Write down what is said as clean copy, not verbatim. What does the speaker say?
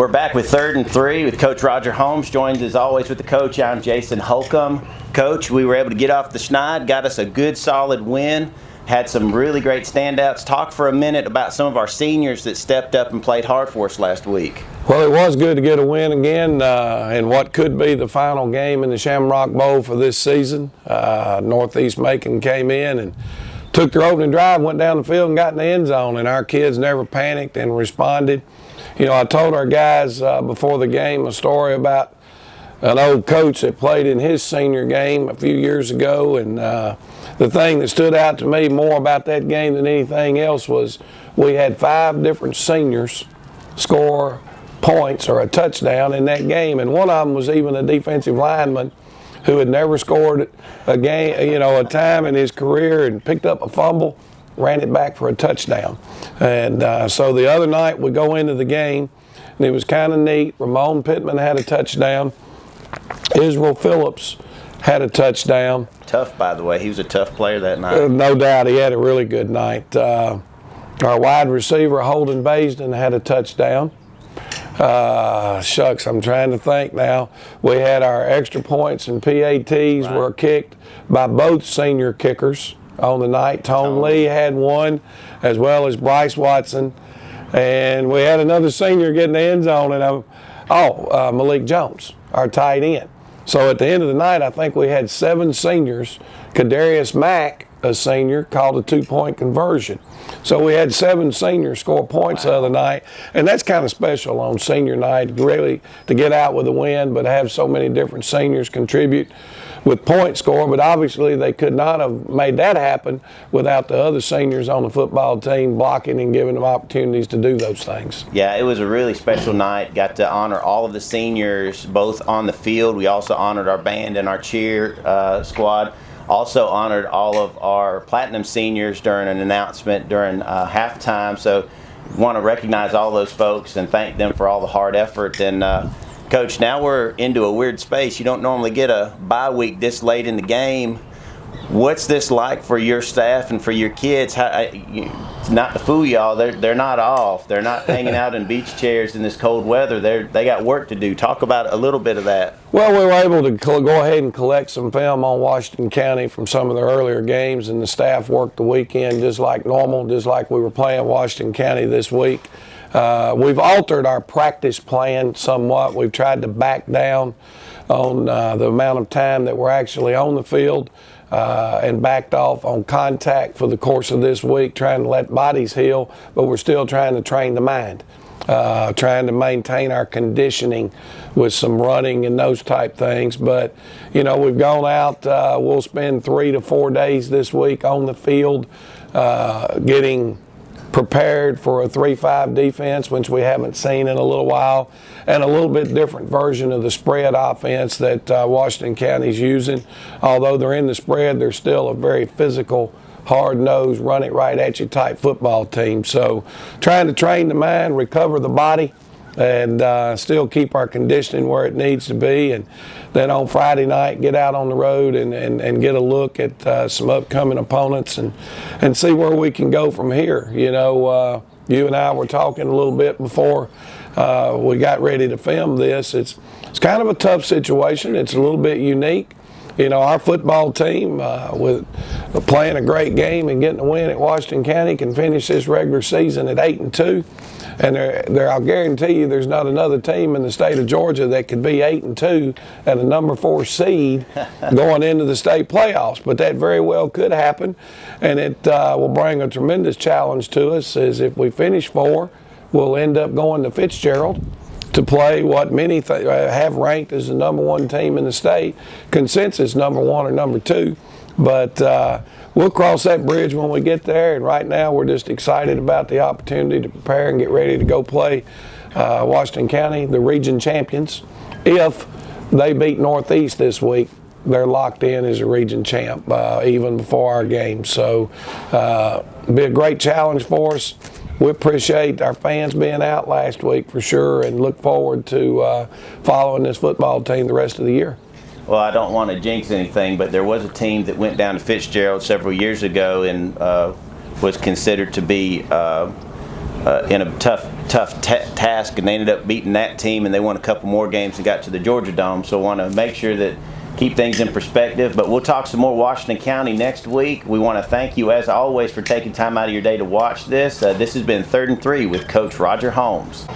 We're back with 3rd and 3 with Coach Roger Holmes, joined as always with the coach. I'm Jason Holcomb. Coach, we were able to get off the schneid, got us a good solid win, had some really great standouts. Talk for a minute about some of our seniors that stepped up and played hard for us last week. Well, it was good to get a win again in what could be the final game in the Shamrock Bowl for this season. Northeast Macon came in and took their opening drive, went down the field and got in the end zone, and our kids never panicked and responded. You know, I told our guys before the game a story about an old coach that played in his senior game a few years ago, and the thing that stood out to me more about that game than anything else was we had 5 different seniors score points or a touchdown in that game, and one of them was even a defensive lineman who had never scored a game, a time in his career, and picked up a fumble, ran it back for a touchdown. And so the other night we go into the game, and it was kind of neat. Ramon Pittman had a touchdown. Israel Phillips had a touchdown. Tough, by the way. He was a tough player that night. No doubt. He had a really good night. Our wide receiver, Holden Baisden, had a touchdown. Shucks, I'm trying to think now. We had our extra points and PATs were kicked by both senior kickers on the night. Tone Lee had one, as well as Bryce Watson. And we had another senior get in the end zone, and Malik Jones, our tight end. So at the end of the night, I think we had 7 seniors. Kadarius Mack, a senior, called a 2-point conversion. So we had 7 seniors score points the other night, and that's kind of special on senior night, really, to get out with a win, but have so many different seniors contribute with point score. But obviously they could not have made that happen without the other seniors on the football team blocking and giving them opportunities to do those things. Yeah, it was a really special night. Got to honor all of the seniors, both on the field. We also honored our band and our cheer squad. Also honored all of our Platinum seniors during an announcement during halftime. So want to recognize all those folks and thank them for all the hard effort. And Coach, now we're into a weird space. You don't normally get a bye week this late in the game. What's this like for your staff and for your kids? Not to fool y'all, they're not off. They're not hanging out in beach chairs in this cold weather. They got work to do. Talk about a little bit of that. Well, we were able to go ahead and collect some film on Washington County from some of the earlier games, and the staff worked the weekend just like normal, just like we were playing Washington County this week. We've altered our practice plan somewhat. We've tried to back down on the amount of time that we're actually on the field. And backed off on contact for the course of this week, trying to let bodies heal, but we're still trying to train the mind, trying to maintain our conditioning with some running and those type things. But, we've gone out, we'll spend 3 to 4 days this week on the field getting prepared for a 3-5 defense, which we haven't seen in a little while, and a little bit different version of the spread offense that Washington County's using. Although they're in the spread, they're still a very physical, hard-nosed, run-it-right-at-you type football team. So trying to train the mind, recover the body, and still keep our conditioning where it needs to be. And then on Friday night, get out on the road and get a look at some upcoming opponents and see where we can go from here. You and I were talking a little bit before we got ready to film this. It's kind of a tough situation. It's a little bit unique. Our football team, with playing a great game and getting a win at Washington County, can finish this regular season at 8-2. And I'll guarantee you there's not another team in the state of Georgia that could be 8-2 and a number 4 seed going into the state playoffs. But that very well could happen, and it will bring a tremendous challenge to us. As if we finish 4, we'll end up going to Fitzgerald to play what many have ranked as the number 1 team in the state, consensus number 1 or number 2. But we'll cross that bridge when we get there, and right now we're just excited about the opportunity to prepare and get ready to go play Washington County, the region champions. If they beat Northeast this week, they're locked in as a region champ even before our game. So it'll be a great challenge for us. We appreciate our fans being out last week for sure, and look forward to following this football team the rest of the year. Well, I don't want to jinx anything, but there was a team that went down to Fitzgerald several years ago and was considered to be in a tough tough task, and they ended up beating that team, and they won a couple more games and got to the Georgia Dome. So I want to make sure that keep things in perspective. But we'll talk some more Washington County next week. We want to thank you, as always, for taking time out of your day to watch this. This has been 3rd and 3 with Coach Roger Holmes.